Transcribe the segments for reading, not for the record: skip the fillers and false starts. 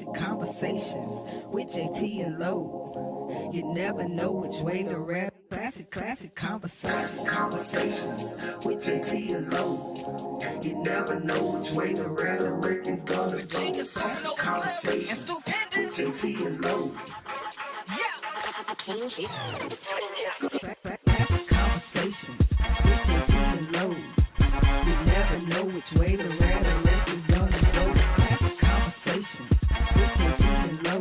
Classic Conversations with Jae Tea and Lo. You never know which way to rap. Classic Conversations with Jae Tea and Lo. You never know which way to rap. The record's gonna go. Classic Conversations with Jae Tea and Lo. Classic Conversations with Jae Tea and Lo. You never know which way to rap. The record's gonna go. Classic Conversations with Jae Tea and Lo.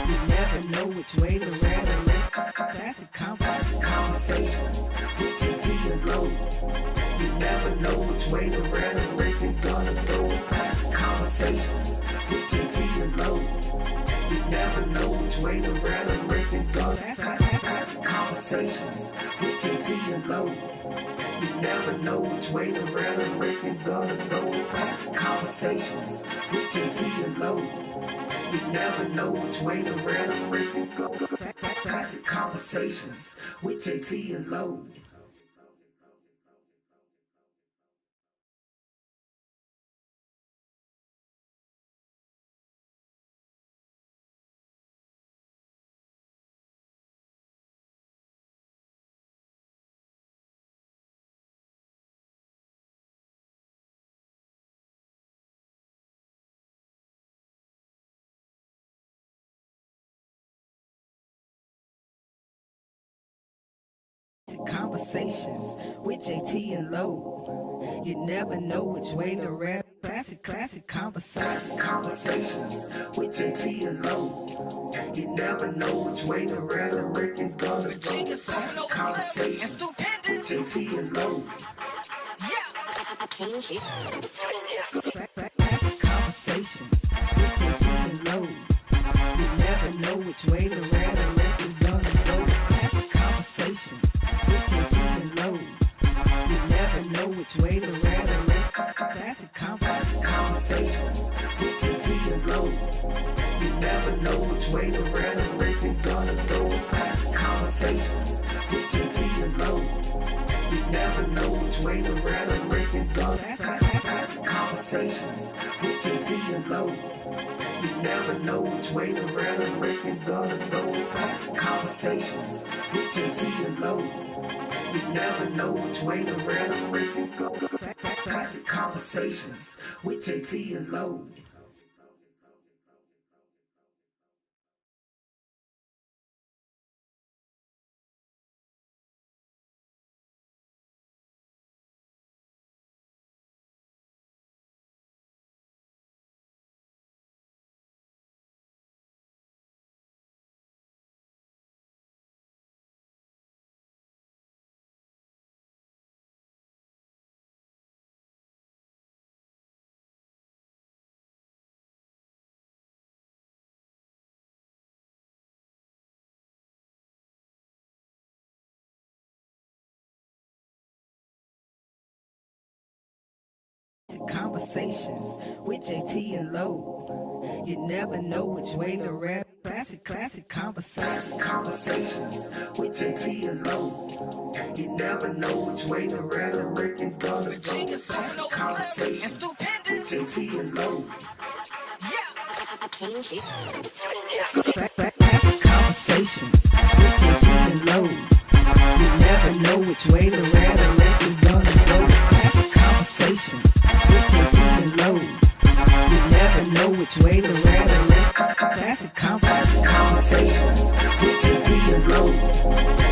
You never know which way to rap. The record. Classic Conversations with Jae Tea and Lo. You never know which way to rap. The record's gonna go. Classic Conversations with Jae Tea and Lo. You never know which way to rap. The record's gonna go. Classic Conversations with Jae Tea and Lo. You never know which way to rap. The record's gonna go. Classic Conversations with Jae Tea and Lo. You never know which way to rap. The record's gonna go. Classic Conversations with Jae Tea and Lo. Conversations with Jae Tea and Lo. You never know which way to rap. Classic Conversations with Jae Tea and Lo. You never know which way to rap. The record's gonna go. Classic Conversations with Jae Tea and Lo. Classic Conversations with Jae Tea and Lo. You never know which way to rap. The record's gonna go. Classic Conversations with Jae Tea and Lo. You never know which way to rap. The record. Classic Conversations with Jae Tea and Lo. You never know which way to rap. The record's gonna go. Classic Conversations with Jae Tea and Lo. You never know which way to rap. The record's gonna go. Classic Conversations with Jae Tea and Lo. You never know which way to rap. The record's gonna go. Classic Conversations with Jae Tea and Lo. You never know which way to rap. The record's gonna go. Classic Conversations with Jae Tea and Lo. Conversations with Jae Tea and Lo. You never know which way to rap. Classic Conversations with Jae Tea and Lo. You never know which way to rap. The record's gonna go. Classic Conversations with Jae Tea and Lo. Classic Conversations with Jae Tea and Lo. You never know which way to rap. The record's gonna go. Classic Conversations with Jae Tea and Lo. You never know which way to rap. The record. Classic Conversations with Jae Tea and Lo.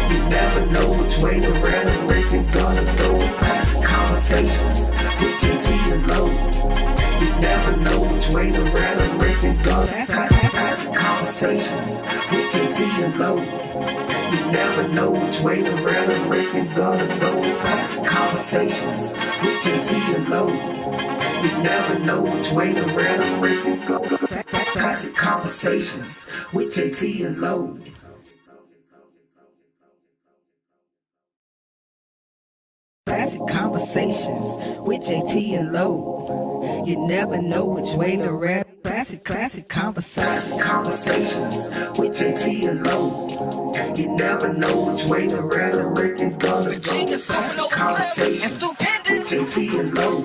You never know which way to rap. The record's gonna go. Classic Conversations with Jae Tea and Lo. You never know which way to rap. The record's gonna go. Classic Conversations with Jae Tea and Lo. You never know which way to rap. The record's gonna go. Classic Conversations with Jae Tea and Lo. You never know which way to rap. The record's gonna go. Classic Conversations with Jae Tea and Lo. Classic Conversations with Jae Tea and Lo. You never know which way to rap. Classic Conversations with Jae Tea and Lo. You never know which way to rap. The record's gonna go. Classic Conversations with Jae Tea and Lo.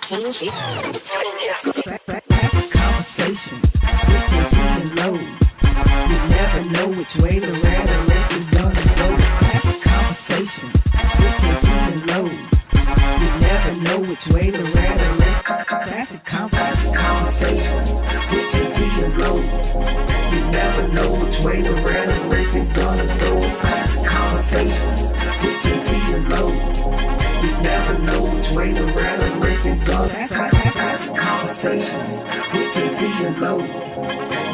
Classic know which way the rhetoric is gonna go. Classic conversations with Jae Tea and Lo. You never know which way the rhetoric. Classic conversations with Jae Tea and Lo. You never know which way the rhetoric is gonna go. Classic conversations with Jae Tea and Lo. You never know which way the rhetoric is gonna go. Classic conversations with Jae Tea and Lo.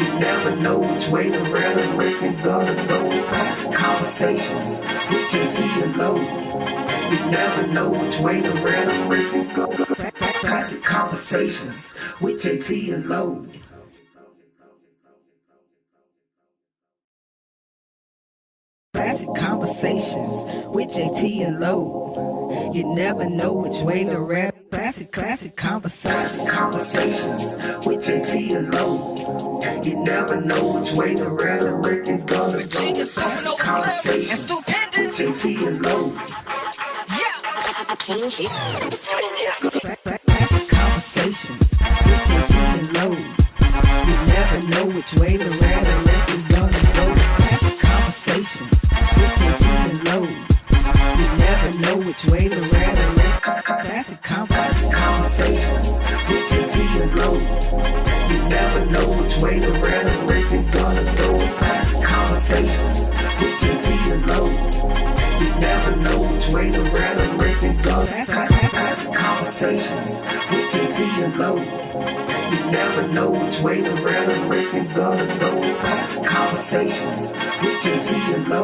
You never know which way the rhetoric is gonna go. It's classic conversations with Jae Tea and Lo. You never know which way the rhetoric is gonna go. Classic conversations with Jae Tea and Lo. Classic conversations with Jae Tea and Lo. You never know which way the rhetoric. Classic conversations with Jae Tea and Lo. You never know which way the rhetoric is gonna go. Classic conversations with Jae Tea and Lo. Classic conversations with Jae Tea and Lo. You never know which way the rhetoric is gonna go. Classic conversations with Jae Tea and Lo. You never know which way the rhetoric. Classic conversations with Jae Tea and Lo. You never know which way the rhetoric is gonna go. Classic conversations with Jae Tea and Lo. You never know which way the rhetoric is gonna go. Classic conversations with Jae Tea and Lo. You never know which way the rhetoric is gonna go. Classic conversations with Jae Tea and Lo.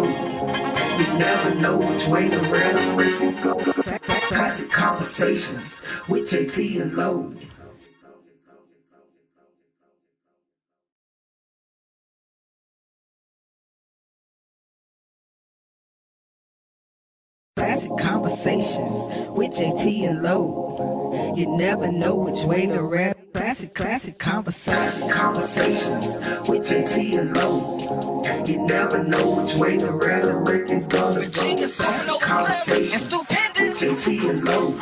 You never know which way the rhetoric is gonna go. Classic conversations with Jae Tea and Lo. Classic conversations with Jae Tea and Lo. You never know which way the rhetoric. Classic conversations with Jae Tea and Lo. You never know which way the rhetoric is gonna go. Classic conversations with Jae Tea and Lo.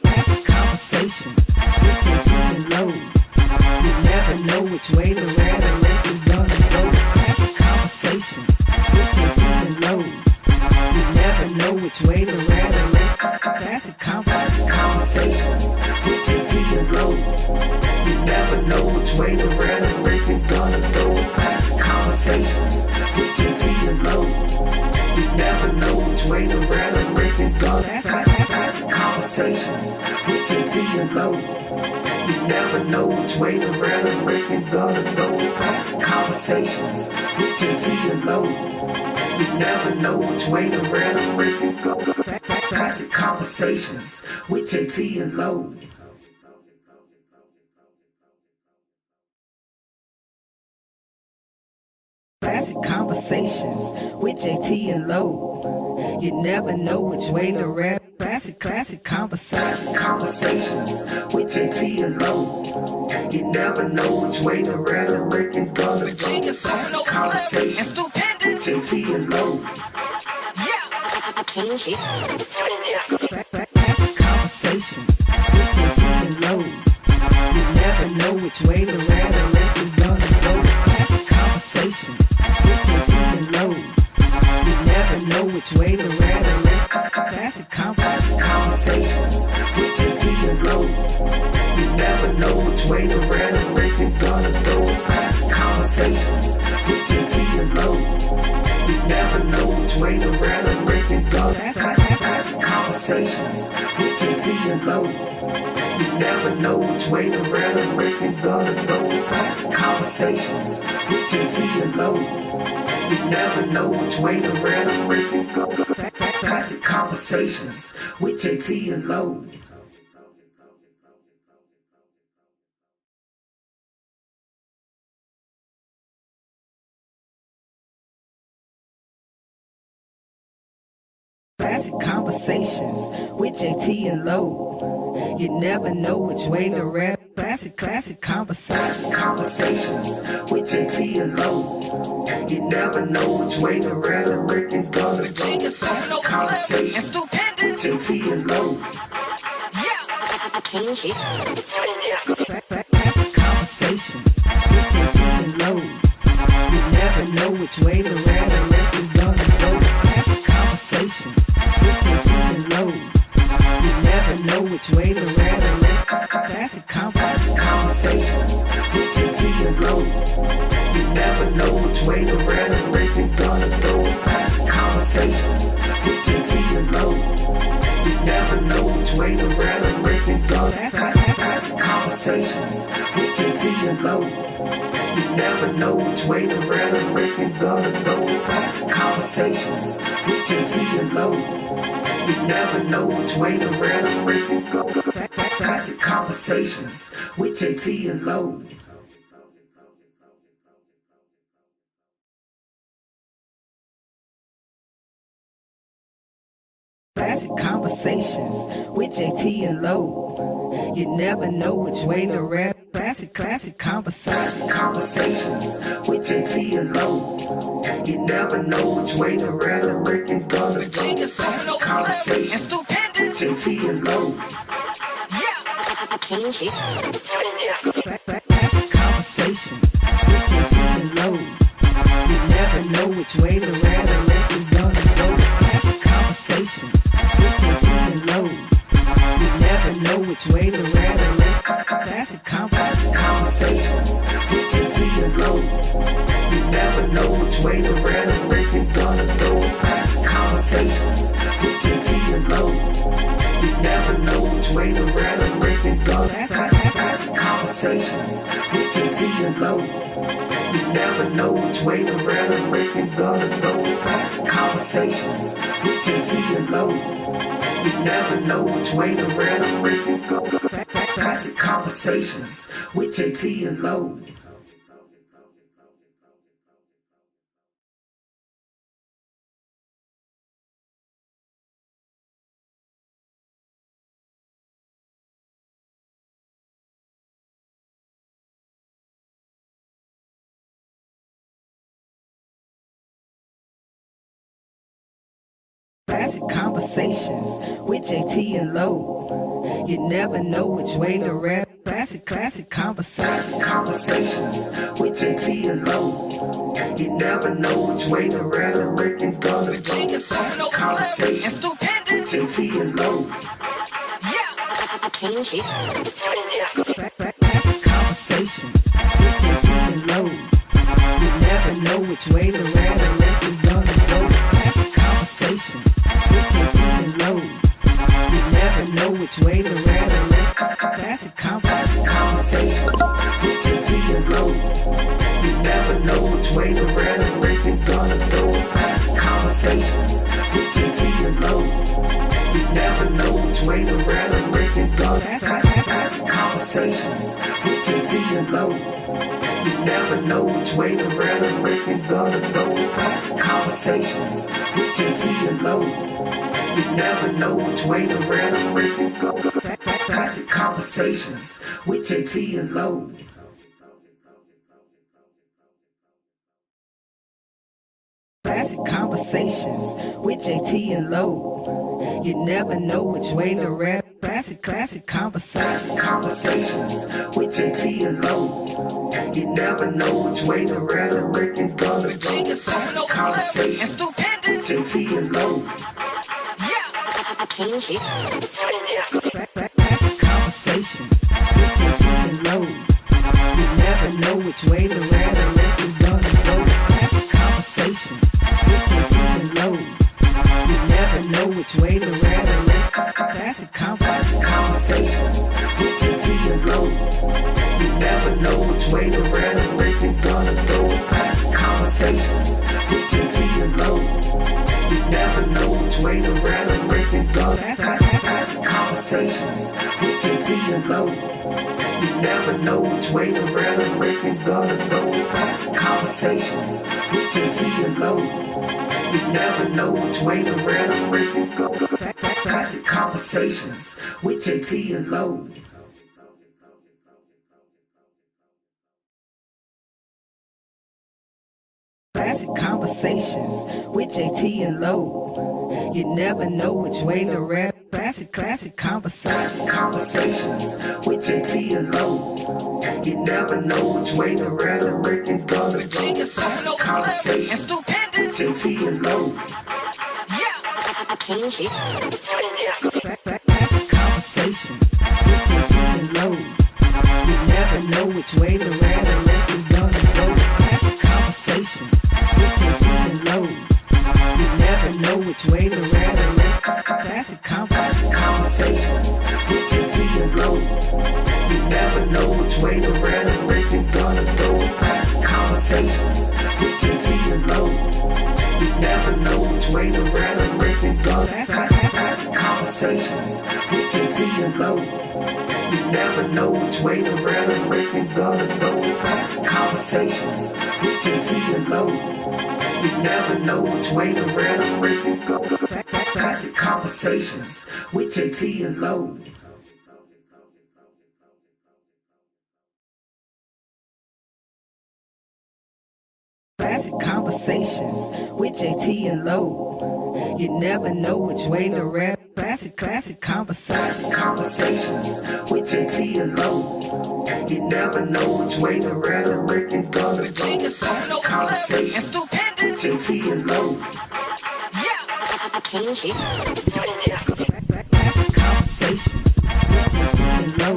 Classic conversations with Jae Tea and Lo. You never know which way the rhetoric is gonna go. Classic conversations with Jae Tea and Lo. You never know which way the rhetoric. Classic conversations with Jae Tea and Lo. You never know which way the rhetoric is gonna go. Classic conversations with Jae Tea and Lo. You never know which way the rhetoric is gonna go. Classic conversations with Jae Tea and Lo. You never know which way the rhetoric is gonna go. Classic conversations with Jae Tea and Lo. You never know which way the rhetoric is gonna go. Classic conversations with Jae Tea and Lo. Classic conversations with Jae Tea and Lo. You never know which way the rhetoric. Classic conversations with Jae Tea and Lo. You never know which way the rhetoric is gonna go. Classic conversations with Jae Tea and Lo. Classic conversations with Jae Tea and Lo. You never know which way the rhetoric is gonna go. Classic conversations with Jae Tea and Lo. You never know which way the rhetoric. Classic conversations with Jae Tea and Lo. You never know which way the rhetoric is gonna go. Classic conversations with Jae Tea and Lo. You never know which way the rhetoric is gonna go. Classic conversations with Jae Tea and Lo. You never know which way the rhetoric is gonna go. Classic conversations with Jae Tea and Lo. You never know which way the rhetoric is gonna go. Classic conversations with Jae Tea and Lo. Classic conversations with Jae Tea and Lo. You never know which way the rhetoric. Classic conversations with Jae Tea and Lo. You never know which way the rhetoric is gonna go. Classic conversations with Jae Tea and Lo. Classic conversations which way the rhetoric is gonna go. Classic conversations with Jae Tea and Lo. You never know which way the rhetoric. Classic conversations with Jae Tea and Lo. You never know which way the rhetoric is gonna go. Classic conversations with Jae Tea and Lo. You never know which way the rhetoric is gonna go. Classic conversations with Jae Tea and Lo. You never know which way the rhetoric is gonna go. It's classic conversations with Jae Tea and Lo. You never know which way the rhetoric is gonna go. Classic conversations with Jae Tea and Lo. Classic conversations with Jae Tea and Lo. You never know which way the rap. Classic conversations with Jae Tea and Lo. You never know which way the rhetoric is gonna go. Classic conversations with Jae Tea and Lo. Classic conversations with Jae Tea and Lo. You never know which way the rhetoric is gonna go. Classic conversations with Jae Tea and Lo. You never know which way the rhetoric. Classic conversations with Jae Tea and Lo. You never know which way the rhetoric is gonna go. Classic conversations with Jae Tea and Lo. You never know which way the rhetoric is gonna go. Classic conversations with Jae Tea and Lo. You never know which way the rhetoric is gonna go. Classic conversations with Jae Tea and Lo. You never know which way the rhetoric is gonna go. Classic conversations with Jae Tea and Lo. Classic conversations with Jae Tea and Lo. You never know which way the rap. Classic conversations with Jae Tea and Lo. You never know which way the rhetoric is gonna go. Classic conversations with Jae Tea and Lo. Classic conversations with Jae Tea and Lo. You never know which way the rhetoric is gonna go. Classic conversations with Jae Tea and Lo. You never know which way the rhetoric. Classic conversations with Jae Tea and Lo. You never know which way the rhetoric is gonna go. Classic conversations with Jae Tea and Lo. You never know which way the rhetoric is gonna go. Classic conversations with Jae Tea and Lo. You never know which way the rhetoric is gonna go. Classic conversations with Jae Tea and Lo. You never know which way the rhetoric is gonna go. Classic conversations with Jae Tea and Lo. Classic conversations with Jae Tea and Lo. You never know which way the rap. Classic conversations with Jae Tea and Lo. You never know which way the rhetoric is gonna go. Classic conversations with Jae Tea and Lo. Classic conversations with Jae Tea and Lo. You never know which way the rhetoric is gonna go. Classic conversations with Jae Tea and Lo. You never know which way the rhetoric. Classic conversations with Jae Tea and Lo. You never know which way the rhetoric is gonna go. Classic conversations with Jae Tea and Lo. You never know which way the rhetoric is gonna go. Classic conversations with Jae Tea and Lo. You never know which way the rhetoric is gonna go. Classic conversations with Jae Tea and Lo. You never know which way the rhetoric is gonna go. Classic conversations with Jae Tea and Lo. Classic conversations with Jae Tea and Lo. You never know which way the rap. Classic conversations with Jae Tea and Lo. You never know which way the rhetoric is gonna go. Classic conversations with Jae Tea and Lo. Classic conversations with Jae Tea and Lo. You never know which way the rhetoric is gonna go. Classic conversations with Jae Tea and Lo. You never know which way the rhetoric. Classic conversations with Jae Tea and Lo. You never know which way the rhetoric is gonna go. Classic conversations with Jae Tea and Lo. You never know which way the rhetoric is gonna. Classic conversations with Jae Tea and Lo. You never know which way the rhetoric is gonna go. Classic conversations with Jae Tea and Lo. You never know which way the rhetoric is gonna go. Classic conversations with Jae Tea and Lo. Classic conversations with Jae Tea and Lo. You never know which way the rap. Classic conversations with Jae Tea and Lo. You never know which way the rhetoric is gonna go. Classic conversations with Jae Tea and Lo. Classic conversations with Jae Tea and Lo.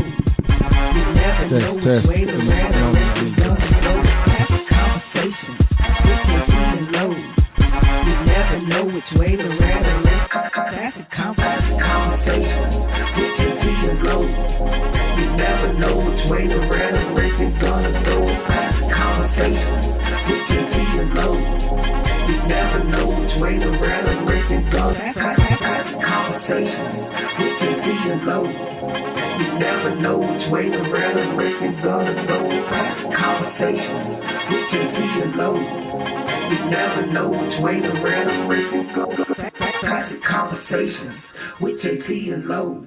You never know which way the rhetoric is gonna go. Classic conversations with Jae Tea and Lo. You never know which way the rhetoric. Classic conversations with Jae Tea and Lo. You never know which way the rhetoric is gonna go. Classic conversations with Jae Tea and Lo. You never know which way the rhetoric is gonna. Classic conversations with Jae Tea and Lo. You never know which way the rhetoric is gonna go. Classic conversations with Jae Tea and Lo. You never know which way the rhetoric is gonna go. Classic conversations with Jae Tea and Lo.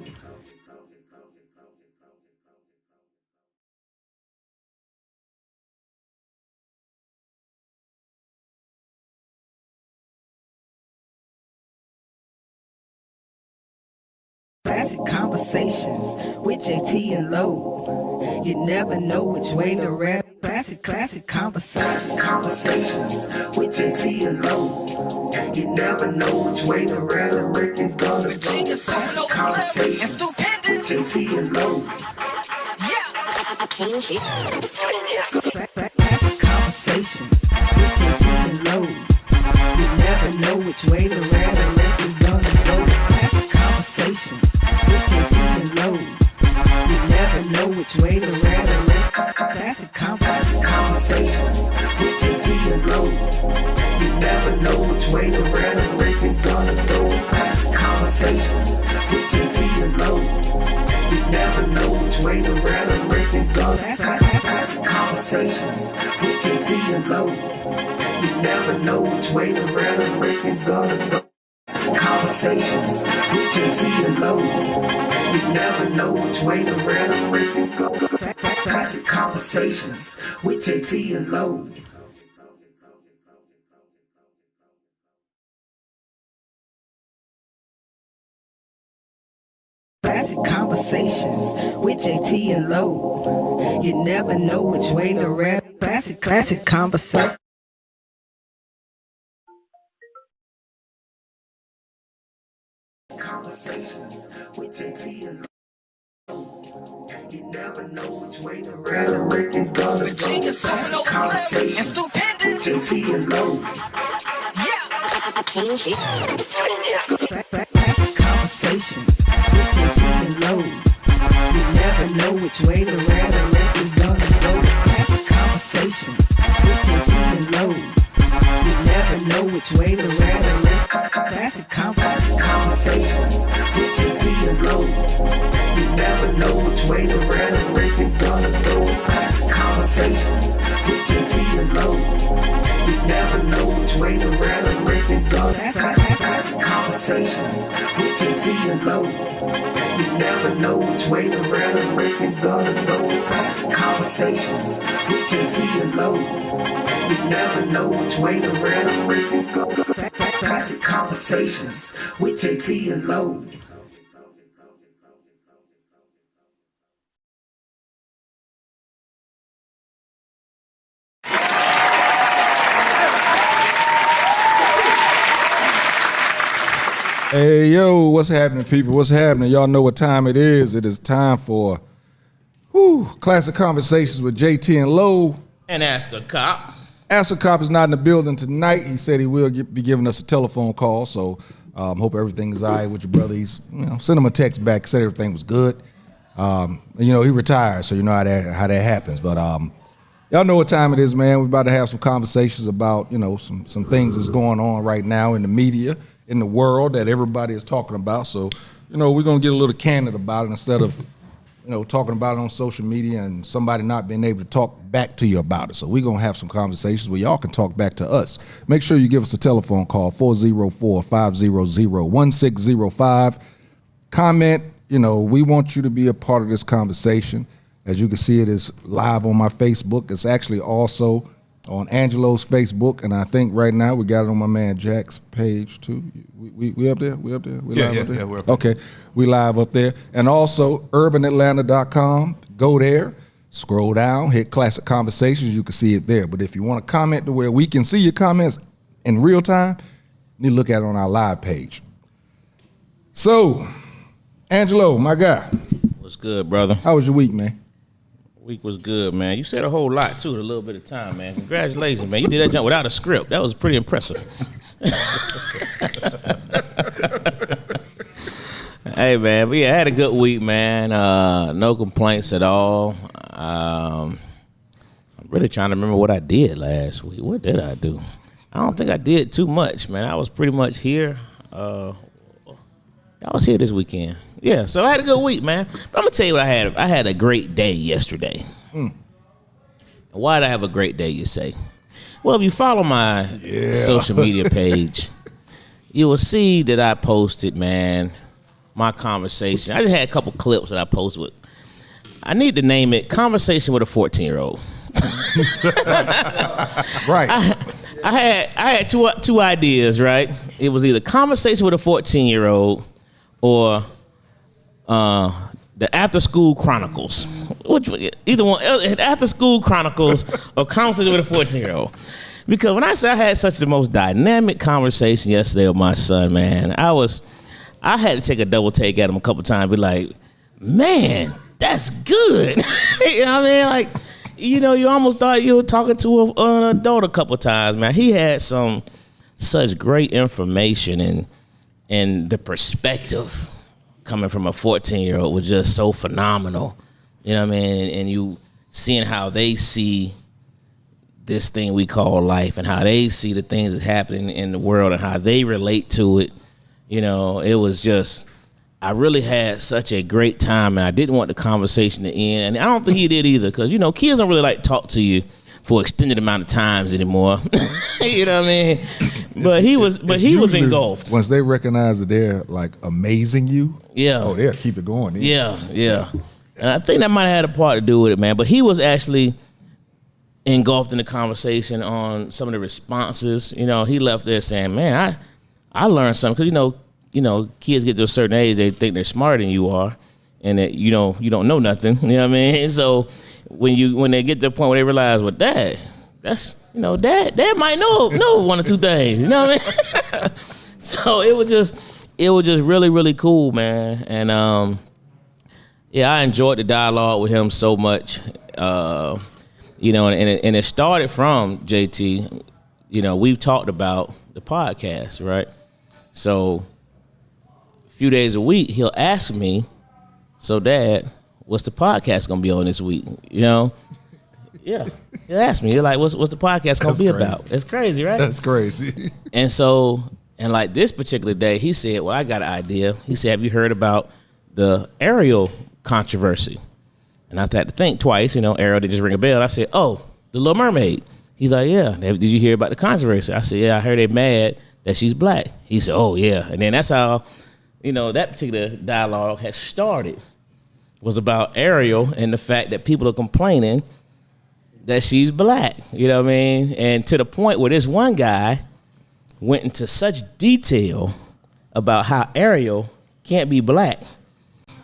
Classic conversations with Jae Tea and Lo. You never know which way the rap. Classic conversations with Jae Tea and Lo. You never know which way the rhetoric is gonna go. Classic conversations with Jae Tea and Lo. Classic conversations with Jae Tea and Lo. You never know which way the rhetoric is gonna go. Classic conversations with Jae Tea and Lo. You never know which way the rhetoric. Classic conversations with Jae Tea and Lo. You never know which way the rhetoric is gonna go. Classic conversations with Jae Tea and Lo. You never know which way the rhetoric is gonna. Classic conversations with Jae Tea and Lo. You never know which way the rhetoric is gonna go. Conversations with Jae Tea and Lo. You never know which way the rhetoric is gonna go. Classic conversations with Jae Tea and Lo. Classic conversations with Jae Tea and Lo. You never know which way the rap. Classic conversations. Conversations with Jae Tea and Lo. You never know which way the rhetoric is gonna go. Classic conversations with Jae Tea and Lo. Classic conversations with Jae Tea and Lo. You never know which way the rhetoric is gonna go. Classic conversations with Jae Tea and Lo. You never know which way the rhetoric. Classic conversations with Jae Tea and Lo. You never know which way the rhetoric is gonna go. Classic conversations with Jae Tea and Lo. You never know which way the rhetoric is gonna. Classic conversations with Jae Tea and Lo. You never know which way the rhetoric is gonna go. Classic conversations with Jae Tea and Lo. You never know which way the rhetoric is gonna go. Classic conversations with Jae Tea and Lo. Hey, yo, what's happening, people? What's happening? Y'all know what time it is. It is time for Classic Conversations with Jae Tea and Lo. And Ask a Cop. Ask a Cop is not in the building tonight. He said he will be giving us a telephone call, so hope everything is all right with your brother. He's, send him a text back, said everything was good. He retired, so you know how that happens. But y'all know what time it is, man. We're about to have some conversations about, some things that's going on right now in the media, in the world that everybody is talking about. So, we're going to get a little candid about it instead of, talking about it on social media and somebody not being able to talk back to you about it. So we're going to have some conversations where y'all can talk back to us. Make sure you give us a telephone call, 404-500-1605. Comment, we want you to be a part of this conversation. As you can see, it is live on my Facebook. It's actually also on Angelo's Facebook, and I think right now we got it on my man Jack's page too. We up there? We up there? We live up there? Yeah, we're up there. Okay, we live up there. And also urbanatlanta.com. Go there, scroll down, hit Classic Conversations. You can see it there. But if you want to comment to where we can see your comments in real time, you need to look at it on our live page. So, Angelo, my guy. What's good, brother? How was your week, man? Week was good, man. You said a whole lot, too, in a little bit of time, man. Congratulations, man. You did that jump without a script. That was pretty impressive. Hey, man. But yeah, I had a good week, man. No complaints at all. I'm really trying to remember what I did last week. What did I do? I don't think I did too much, man. I was pretty much here. I was here this weekend. Yeah, so I had a good week, man. But I'm going to tell you what I had. I had a great day yesterday. Why did I have a great day, you say? Well, if you follow my social media page, you will see that I posted, man, my conversation. I just had a couple clips that I posted with. I need to name it Conversation with a 14-year-old. Right. I had two ideas, right? It was either Conversation with a 14-year-old or the After School Chronicles. Which either one, After School Chronicles or Conversation with a 14-year-old. Because when I say I had such the most dynamic conversation yesterday with my son, man, I had to take a double take at him a couple times, be like, man, that's good. You know what I mean? Like, you almost thought you were talking to an adult a couple times, man. He had such great information and the perspective coming from a 14-year-old was just so phenomenal. You know what I mean? And you seeing how they see this thing we call life and how they see the things that's happening in the world and how they relate to it. It was just, I really had such a great time, and I didn't want the conversation to end. And I don't think he did either, because, kids don't really like to talk to you for extended amount of times anymore. You know what I mean? But he was engulfed. Once they recognize that they're like amazing you, they'll keep it going. Yeah. And I think that might have had a part to do with it, man. But he was actually engulfed in the conversation on some of the responses. He left there saying, man, I learned something. Because, kids get to a certain age, they think they're smarter than you are, and that you don't know nothing. You know what I mean? So when they get to the point where they realize, well, Dad might know one or two things. You know what I mean? So it was just really, really cool, man. And I enjoyed the dialogue with him so much. And it started from JT. We've talked about the podcast, right? So a few days a week, he'll ask me, so Dad, what's the podcast gonna be on this week? Yeah. He'll ask me, like, what's the podcast gonna be about? It's crazy, right? That's crazy. And so, like this particular day, he said, well, I got an idea. He said, have you heard about the Ariel controversy? And I had to think twice, Ariel did just ring a bell. I said, oh, the Little Mermaid. He's like, yeah. Did you hear about the controversy? I said, yeah, I heard they mad that she's black. He said, oh, yeah. And then that's how, that particular dialogue has started, was about Ariel and the fact that people are complaining that she's black. You know what I mean? And to the point where this one guy went into such detail about how Ariel can't be black.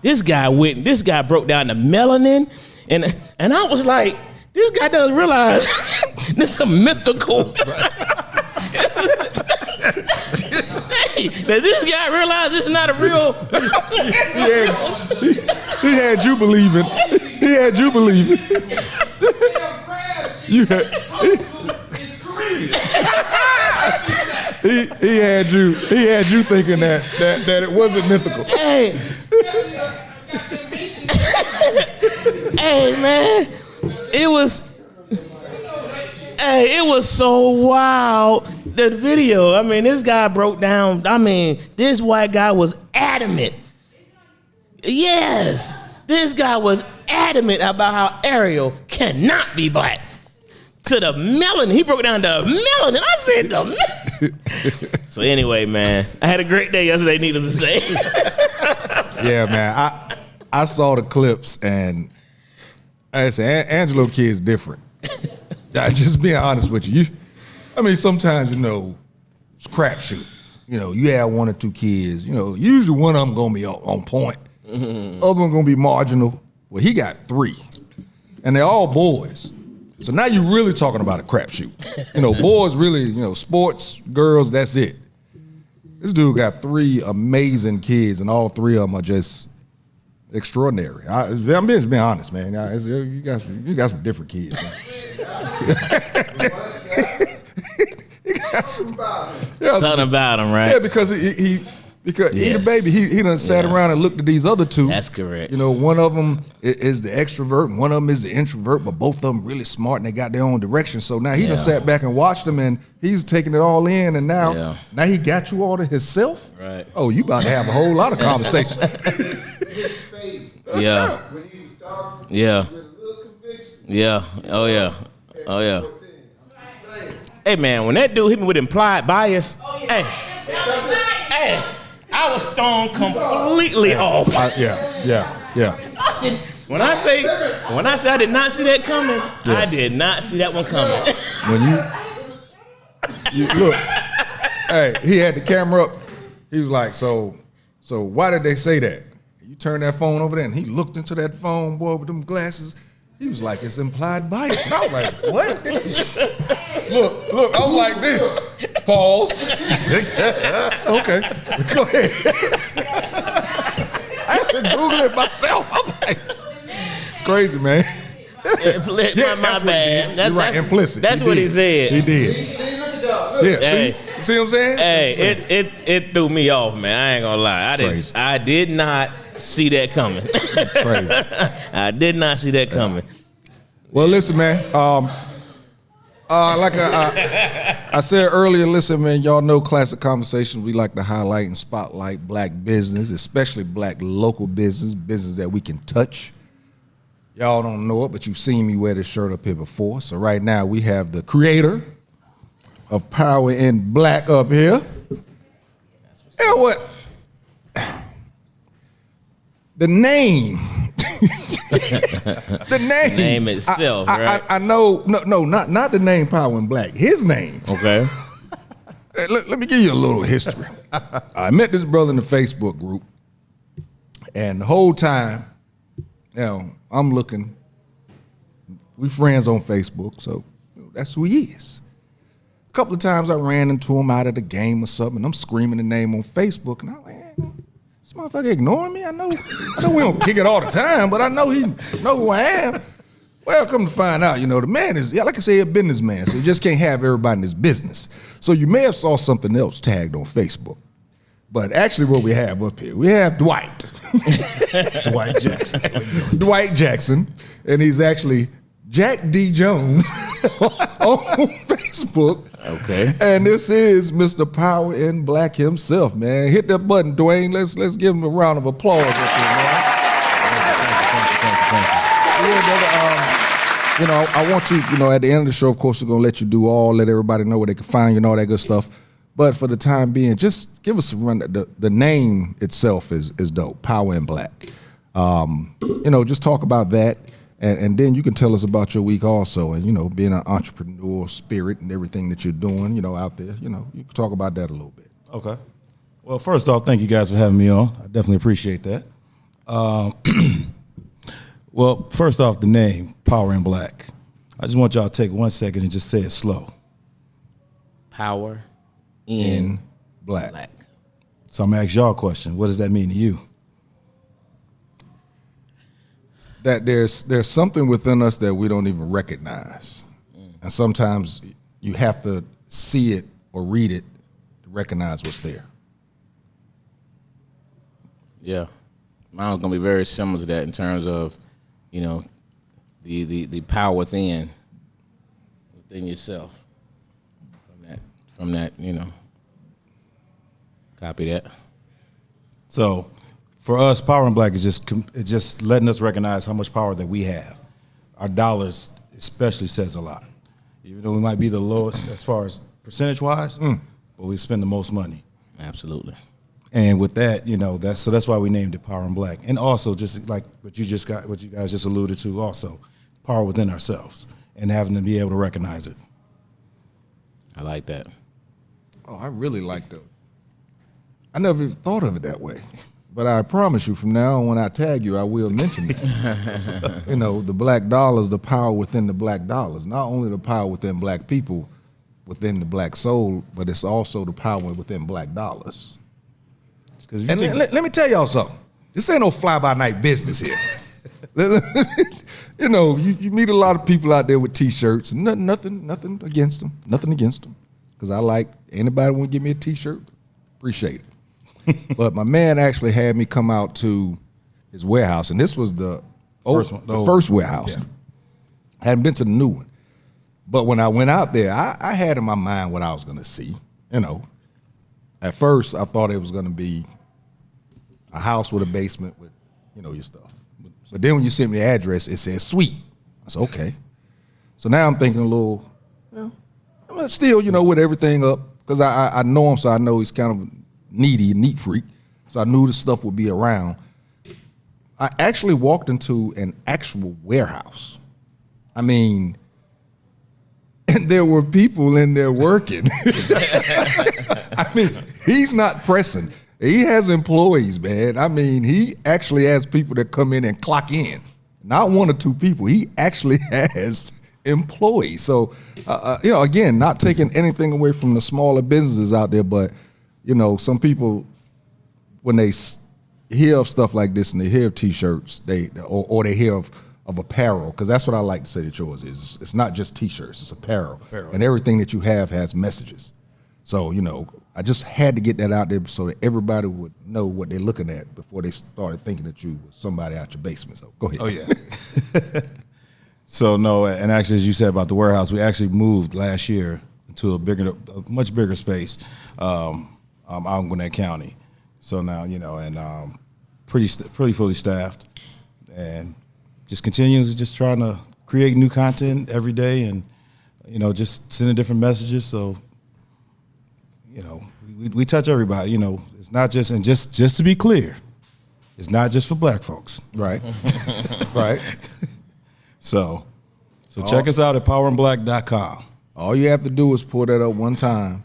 This guy broke down the melanin, and I was like, this guy doesn't realize this is a mythical. Hey, does this guy realize this is not a real? He had you believing. He had you believing. You had, he had you thinking that it wasn't mythical. Hey. Hey, man. It was so wild. The video, I mean, this guy broke down. I mean, this white guy was adamant. Yes, this guy was adamant about how Ariel cannot be black. To the melanin, he broke down the melanin. I said the melanin. So anyway, man, I had a great day yesterday, needless to say. Yeah, man, I saw the clips and I said, Angelo kid's different. Just being honest with you. I mean, sometimes, it's crapshoot. You have one or two kids. Usually one of them going to be on point. Mm-hmm. Other one going to be marginal. Well, he got 3. And they're all boys. So now you're really talking about a crapshoot. Boys really, sports, girls, that's it. This dude got 3 amazing kids, and all 3 of them are just extraordinary. I'm being honest, man. You got some different kids. He got something about him, right? Yeah, because he the baby, he done sat around and looked at these other 2. That's correct. One of them is the extrovert, and one of them is the introvert, but both of them really smart and they got their own direction. So now he done sat back and watched them, and he's taking it all in, and now he got you all to himself. Right. Oh, you about to have a whole lot of conversation. Yeah. When he was talking, yeah. with a little conviction. Yeah. Oh yeah. Oh yeah. Hey man, when that dude hit me with implied bias, hey, I was thrown completely off. Yeah. When I say I did not see that coming, I did not see that one coming. When you look, hey, he had the camera up. He was like, so why did they say that? You turn that phone over there, and he looked into that phone, boy, with them glasses. He was like, it's implied bias. And I was like, what? Look, I was like this. Pause. Okay, go ahead. I had to Google it myself. I'm like, it's crazy, man. My bad. You're right, implicit. That's what he said. He did. Hey, see what I'm saying? Hey, it threw me off, man. I ain't gonna lie. I did not see that coming. It's crazy. I did not see that coming. Well, listen, man. Like I said earlier, listen, man, y'all know Klassic Konversations. We like to highlight and spotlight black business, especially black local business that we can touch. Y'all don't know it, but you've seen me wear this shirt up here before. So right now we have the creator of Power in Black up here. And what? The name. The name itself, right? I know, no, not the name Power in Black. His name. Okay. Let me give you a little history. I met this brother in the Facebook group, and the whole time, I'm looking. We friends on Facebook, so that's who he is. A couple of times I ran into him out at a game or something, and I'm screaming the name on Facebook, and I'm like, this motherfucker ignoring me? I know we don't kick it all the time, but I know he know who I am. Well, come to find out, the man is, like I say, a businessman, so you just can't have everybody in his business. So you may have saw something else tagged on Facebook. But actually what we have up here, we have Dwight. Dwight Jackson. Dwight Jackson, and he's actually Jack D. Jones on Facebook. Okay. And this is Mr. Power in Black himself, man. Hit that button, Dwayne. Let's give him a round of applause up here, man. Thank you. I want you, at the end of the show, of course, we're going to let you do let everybody know where they can find you and all that good stuff. But for the time being, just give us a run. The name itself is dope, Power in Black. Just talk about that. And then you can tell us about your week also, and being an entrepreneurial spirit and everything that you're doing, out there. You can talk about that a little bit. Okay. Well, first off, thank you guys for having me on. I definitely appreciate that. Well, first off, the name Power in Black. I just want y'all to take 1 second and just say it slow. Power in Black. So I'm gonna ask y'all a question. What does that mean to you? That there's something within us that we don't even recognize. And sometimes you have to see it or read it to recognize what's there. Yeah. Mine's gonna be very similar to that in terms of, you know, the power within yourself. From that, you know. Copy that. So, for us, Power in Black is just letting us recognize how much power that we have. Our dollars especially says a lot. Even though we might be the lowest as far as percentage-wise, but we spend the most money. Absolutely. And with that, you know, that's why we named it Power in Black. And also, just like what you guys just alluded to, also power within ourselves and having to be able to recognize it. I like that. Oh, I really like that. I never even thought of it that way. But I promise you, from now on, when I tag you, I will mention that. You know, the black dollars, the power within the black dollars. Not only the power within black people, within the black soul, but it's also the power within black dollars. And let me tell y'all something. This ain't no fly-by-night business here. You know, you meet a lot of people out there with T-shirts. And nothing against them. Nothing against them. Because I like anybody want to give me a T-shirt, appreciate it. But my man actually had me come out to his warehouse, and this was the first warehouse. Yeah. I hadn't been to the new one. But when I went out there, I had in my mind what I was going to see. You know, at first I thought it was going to be a house with a basement with, you know, your stuff. But then when you sent me the address, it said suite. I said, okay. So now I'm thinking a little, you know, still, you know, with everything up, because I know him, so I know he's kind of needy, a neat freak. So I knew the stuff would be around. I actually walked into an actual warehouse. I mean, and there were people in there working. I mean, he's not pressing. He has employees, man. I mean, he actually has people that come in and clock in. Not one or two people. He actually has employees. So, you know, again, not taking anything away from the smaller businesses out there, but, you know, some people, when they hear of stuff like this and they hear of T-shirts, or they hear of apparel, because that's what I like to say that yours is. It's not just T-shirts, it's apparel. And everything that you have has messages. So, you know, I just had to get that out there so that everybody would know what they're looking at before they started thinking that you was somebody out your basement. So go ahead. Oh, yeah. So, no, and actually, as you said about the warehouse, we actually moved last year to a much bigger space out in Gwinnett County. So now, you know, and pretty fully staffed, and just continues just trying to create new content every day, and, you know, just sending different messages. So, you know, we touch everybody. You know, it's not just, and just to be clear, it's not just for black folks. Right. Right. So check us out at powerinblack.com. All you have to do is pull that up one time,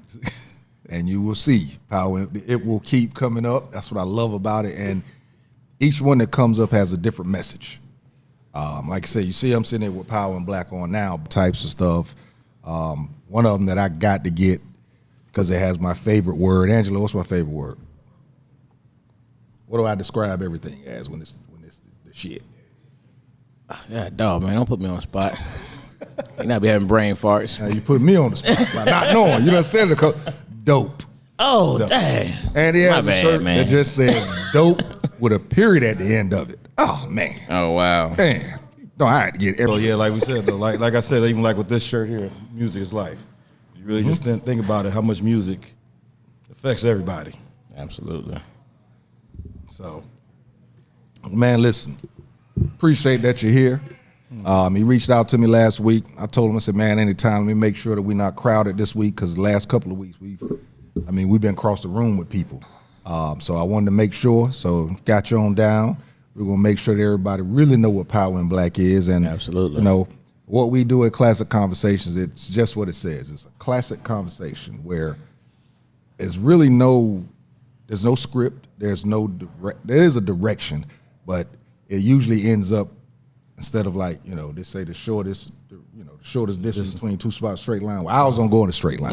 and you will see power. It will keep coming up. That's what I love about it. And each one that comes up has a different message. Like I said, you see I'm sitting there with Power in Black on now, types of stuff. One of them that I got to get because it has my favorite word. Angelo, what's my favorite word? What do I describe everything as when it's the shit? Yeah, dog, man, don't put me on the spot. You not be having brain farts. Now you put me on the spot by not knowing. You done said it. Dope. Oh, Dope. dang. And he has My a bad, shirt man. that just says dope with a period at the end of it. Oh, man. Oh, wow. Man. No, I had to get So everything. yeah, like we said, though, like I said, even like with this shirt here, music is life. You really just think about it, how much music affects everybody. Absolutely. So, Man, listen, appreciate that you're here. He reached out to me last week. I told him, I said, man, anytime, let me make sure that we're not crowded this week, because the last couple of weeks, we've been across the room with people. So I wanted to make sure, so got you on down. We're going to make sure that everybody really know what Power in Black is. And, Absolutely. you know, what we do at Classic Conversations, it's just what it says. It's a classic conversation where there's really there's no script. There is a direction, but it usually ends up, instead of like, you know, they say the shortest distance between two spots, straight line. Well, I was gonna go in a straight line.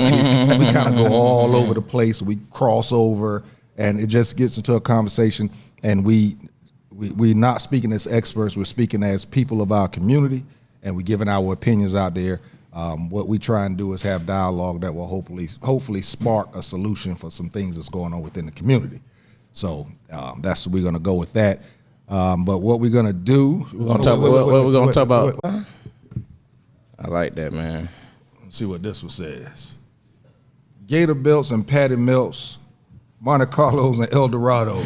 We kind of go all over the place. We cross over, and it just gets into a conversation, and we're not speaking as experts, we're speaking as people of our community, and we're giving our opinions out there. What we try and do is have dialogue that will hopefully spark a solution for some things that's going on within the community. So that's we're gonna go with that. But what we're gonna do? We're gonna talk. What we're gonna talk about? I like that, man. Let's see what this one says. Gator belts and patty melts, Monte Carlos and Eldorados.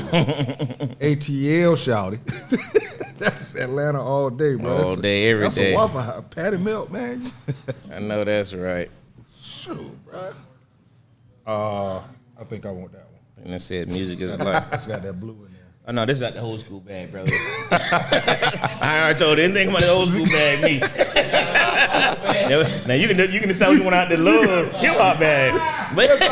ATL shouty. That's Atlanta all day, bro. All day, every that's day. That's a Waffle House. Patty melt, man. I know that's right. Shoot, bro. I think I want that one. And it said music is life. It's got that blue in there. Oh no, this is not the old school bag, brother. I already told you anything about the old school bag, me. Now you can decide what you want out the little hip hop bag. But